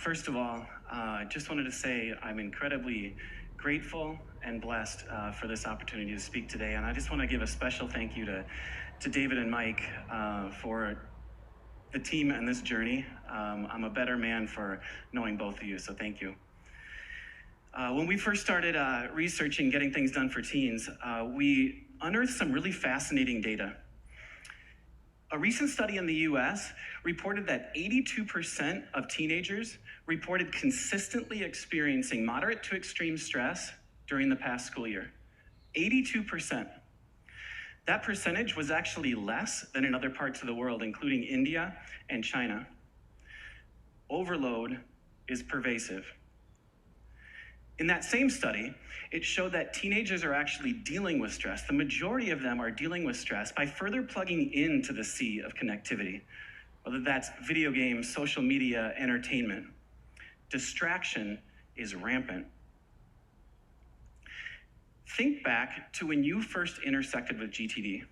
First of all, just wanted to say I'm incredibly grateful and blessed for this opportunity to speak today. And I just want to give a special thank you to David and Mike for the team and this journey. I'm a better man for knowing both of you, so thank you. When we first started researching getting things done for teens, we unearthed some really fascinating data. A recent study in the US reported that 82% of teenagers reported consistently experiencing moderate to extreme stress during the past school year. 82%. That percentage was actually less than in other parts of the world, including India and China. Overload is pervasive. In that same study, it showed that teenagers are actually dealing with stress. The majority of them are dealing with stress by further plugging into the sea of connectivity, whether that's video games, social media, entertainment. Distraction is rampant. Think back to when you first intersected with GTD.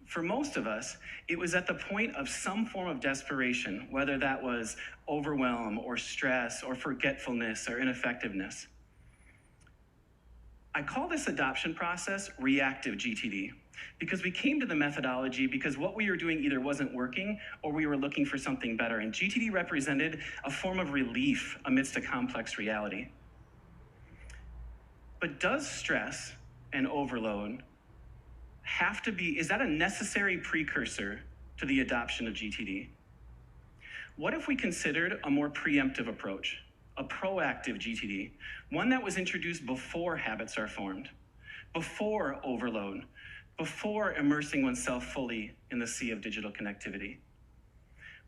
For most of us, it was at the point of some form of desperation, whether that was overwhelm or stress or forgetfulness or ineffectiveness. I call this adoption process reactive GTD because we came to the methodology because what we were doing either wasn't working or we were looking for something better. And GTD represented a form of relief amidst a complex reality. But does stress and overload have to be, is that a necessary precursor to the adoption of GTD? What if we considered a more preemptive approach, a proactive GTD, one that was introduced before habits are formed, before overload, before immersing oneself fully in the sea of digital connectivity?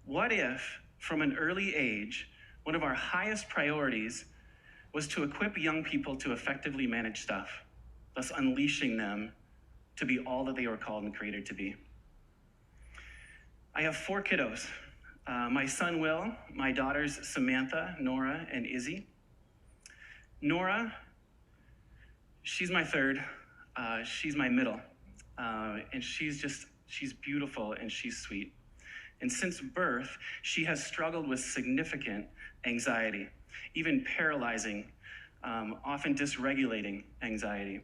What if, from an early age, one of our highest priorities was to equip young people to effectively manage stuff, thus unleashing them to be all that they were called and created to be? I have 4 kiddos. My son, Will, my daughters, Samantha, Nora, and Izzy. Nora, she's my third. She's my middle. And she's beautiful and she's sweet. And since birth, she has struggled with significant anxiety, even paralyzing, often dysregulating anxiety.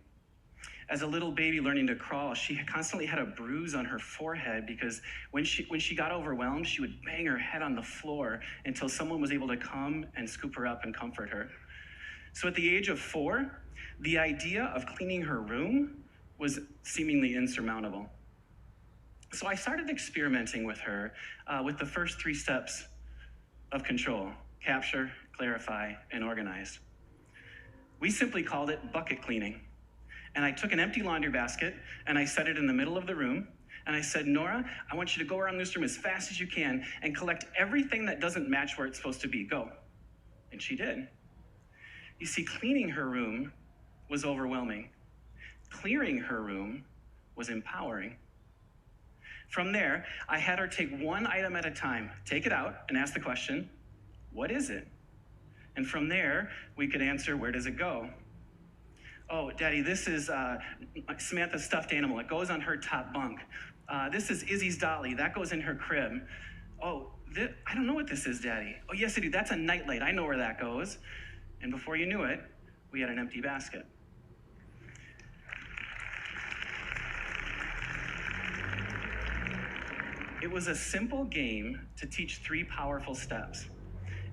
As a little baby learning to crawl, she constantly had a bruise on her forehead because when she got overwhelmed, she would bang her head on the floor until someone was able to come and scoop her up and comfort her. So at the age of 4, the idea of cleaning her room was seemingly insurmountable. So I started experimenting with her with the first 3 steps of control: capture, clarify, and organize. We simply called it bucket cleaning. And I took an empty laundry basket and I set it in the middle of the room. And I said, Nora, I want you to go around this room as fast as you can and collect everything that doesn't match where it's supposed to be. Go. And she did. You see, cleaning her room was overwhelming. Clearing her room was empowering. From there, I had her take one item at a time, take it out and ask the question, what is it? And from there, we could answer, where does it go? Oh, Daddy, this is Samantha's stuffed animal. It goes on her top bunk. This is Izzy's dolly. That goes in her crib. Oh, I don't know what this is, Daddy. Oh, yes, I do. That's a nightlight. I know where that goes. And before you knew it, we had an empty basket. It was a simple game to teach 3 powerful steps.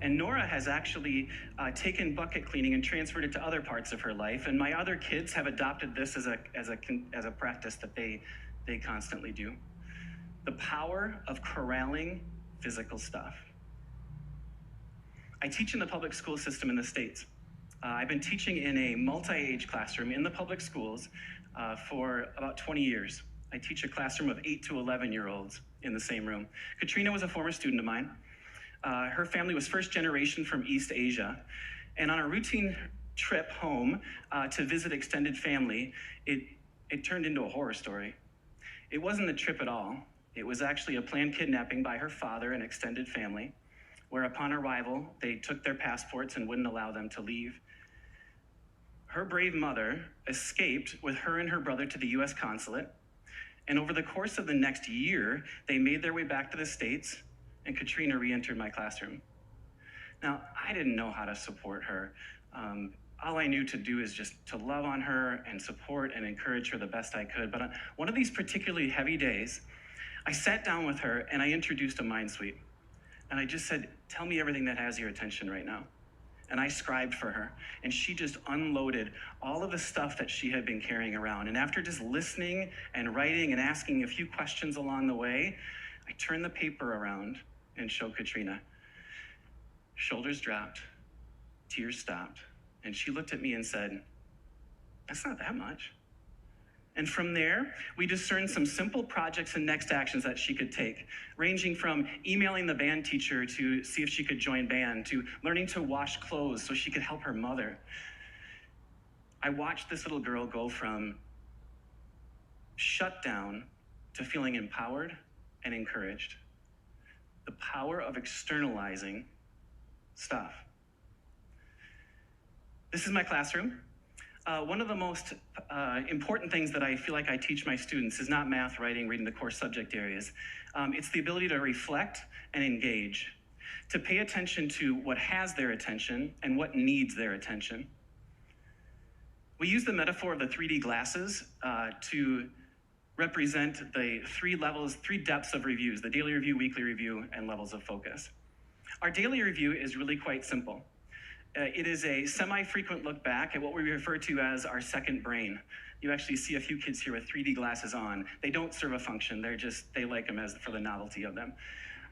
And Nora has actually taken bucket cleaning and transferred it to other parts of her life. And my other kids have adopted this as a practice that they constantly do. The power of corralling physical stuff. I teach in the public school system in the States. I've been teaching in a multi-age classroom in the public schools for about 20 years. I teach a classroom of 8 to 11-year-olds in the same room. Katrina was a former student of mine. Her family was first generation from East Asia. And on a routine trip home to visit extended family, it turned into a horror story. It wasn't a trip at all. It was actually a planned kidnapping by her father and extended family, where upon arrival, they took their passports and wouldn't allow them to leave. Her brave mother escaped with her and her brother to the US consulate. And over the course of the next year, they made their way back to the States, and Katrina re-entered my classroom. Now, I didn't know how to support her. All I knew to do is just to love on her and support and encourage her the best I could. But on one of these particularly heavy days, I sat down with her and I introduced a mind sweep. And I just said, tell me everything that has your attention right now. And I scribed for her. And she just unloaded all of the stuff that she had been carrying around. And after just listening and writing and asking a few questions along the way, I turned the paper around and showed Katrina. Shoulders dropped, tears stopped, and she looked at me and said, that's not that much. And from there, we discerned some simple projects and next actions that she could take, ranging from emailing the band teacher to see if she could join band, to learning to wash clothes so she could help her mother. I watched this little girl go from shut down to feeling empowered and encouraged. The power of externalizing stuff. This is my classroom. One of the most important things that I feel like I teach my students is not math, writing, reading, the core subject areas. It's the ability to reflect and engage, to pay attention to what has their attention and what needs their attention. We use the metaphor of the 3D glasses to represent the three depths of reviews: the daily review, weekly review, and levels of focus. Our daily review is really quite simple. It is a semi-frequent look back at what we refer to as our second brain. You actually see a few kids here with 3D glasses on. They don't serve a function. They like them for the novelty of them.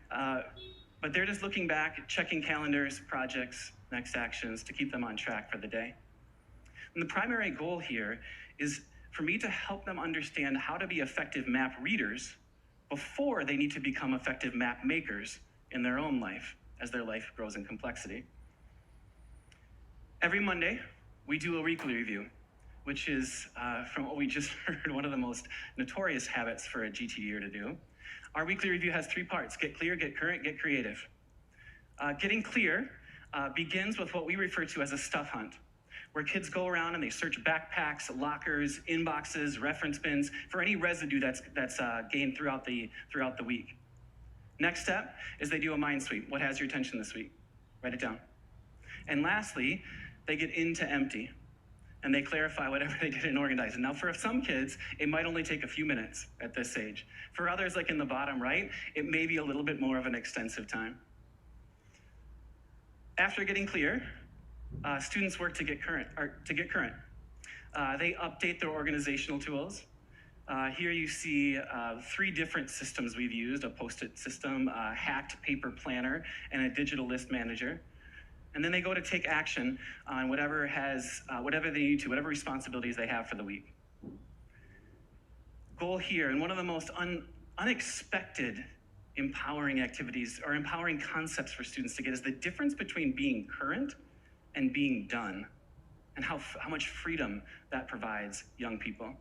But they're just looking back, checking calendars, projects, next actions to keep them on track for the day. And the primary goal here is for me to help them understand how to be effective map readers before they need to become effective map makers in their own life as their life grows in complexity. Every Monday, we do a weekly review, which is, from what we just heard, one of the most notorious habits for a GTDer to do. Our weekly review has 3 parts: get clear, get current, get creative. Getting clear begins with what we refer to as a stuff hunt, where kids go around and they search backpacks, lockers, inboxes, reference bins for any residue that's gained throughout the week. Next step is they do a mind sweep. What has your attention this week? Write it down. And lastly, they get into empty, and they clarify whatever they did and organize. And now for some kids, it might only take a few minutes at this age. For others, like in the bottom right, it may be a little bit more of an extensive time. After getting clear, students work to get current. They update their organizational tools. Here you see 3 different systems we've used: a Post-it system, a hacked paper planner, and a digital list manager. And then they go to take action on whatever they need to, whatever responsibilities they have for the week. Goal here, and one of the most unexpected empowering activities or empowering concepts for students to get, is the difference between being current and being done, and how much freedom that provides young people.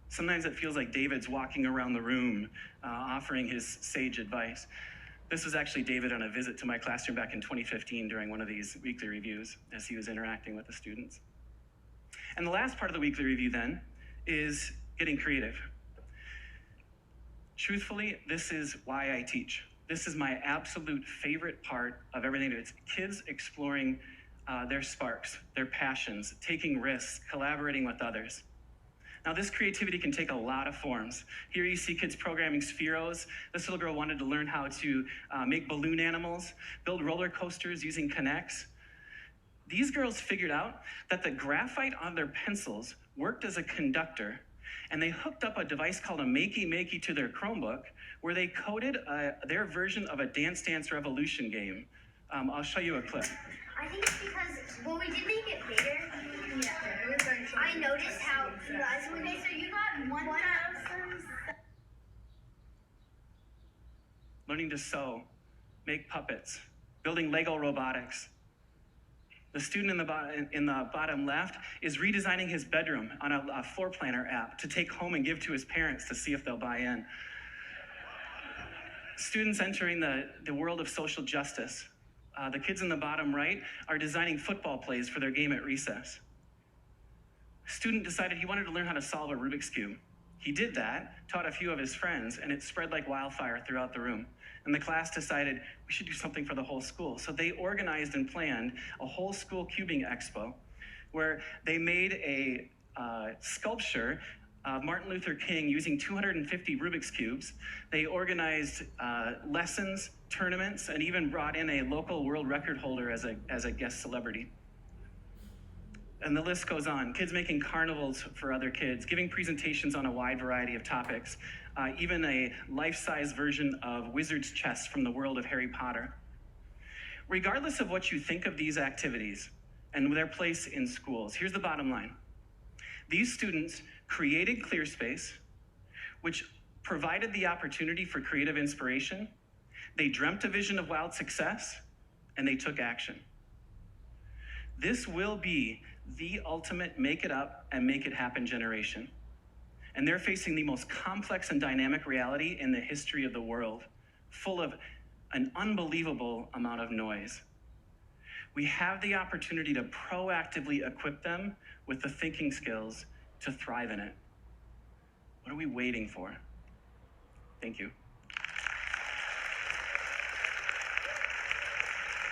Sometimes it feels like David's walking around the room offering his sage advice. This was actually David on a visit to my classroom back in 2015 during one of these weekly reviews as he was interacting with the students. And the last part of the weekly review then is getting creative. Truthfully, this is why I teach. This is my absolute favorite part of everything. It's kids exploring their sparks, their passions, taking risks, collaborating with others. Now, this creativity can take a lot of forms. Here you see kids programming spheros. This little girl wanted to learn how to make balloon animals, build roller coasters using Connects. These girls figured out that the graphite on their pencils worked as a conductor, and they hooked up a device called a Makey to their Chromebook, where they coded their version of a Dance Dance Revolution game. I'll show you a clip. I think it's because when we did make it bigger, I noticed how okay, so you got 1,000. Learning to sew, make puppets, building Lego robotics. The student in the bottom left is redesigning his bedroom on a floor planner app to take home and give to his parents to see if they'll buy in. Students entering the world of social justice. The kids in the bottom right are designing football plays for their game at recess. Student decided he wanted to learn how to solve a Rubik's Cube. He did that, taught a few of his friends, and it spread like wildfire throughout the room. And the class decided we should do something for the whole school. So they organized and planned a whole school cubing expo where they made a sculpture of Martin Luther King using 250 Rubik's Cubes. They organized lessons, tournaments, and even brought in a local world record holder as a guest celebrity. And the list goes on. Kids making carnivals for other kids, giving presentations on a wide variety of topics, even a life-size version of Wizard's Chess from the world of Harry Potter. Regardless of what you think of these activities and their place in schools, here's the bottom line. These students created ClearSpace, which provided the opportunity for creative inspiration. They dreamt a vision of wild success, and they took action. This will be the ultimate make it up and make it happen generation. And they're facing the most complex and dynamic reality in the history of the world, full of an unbelievable amount of noise. We have the opportunity to proactively equip them with the thinking skills to thrive in it. What are we waiting for? Thank you.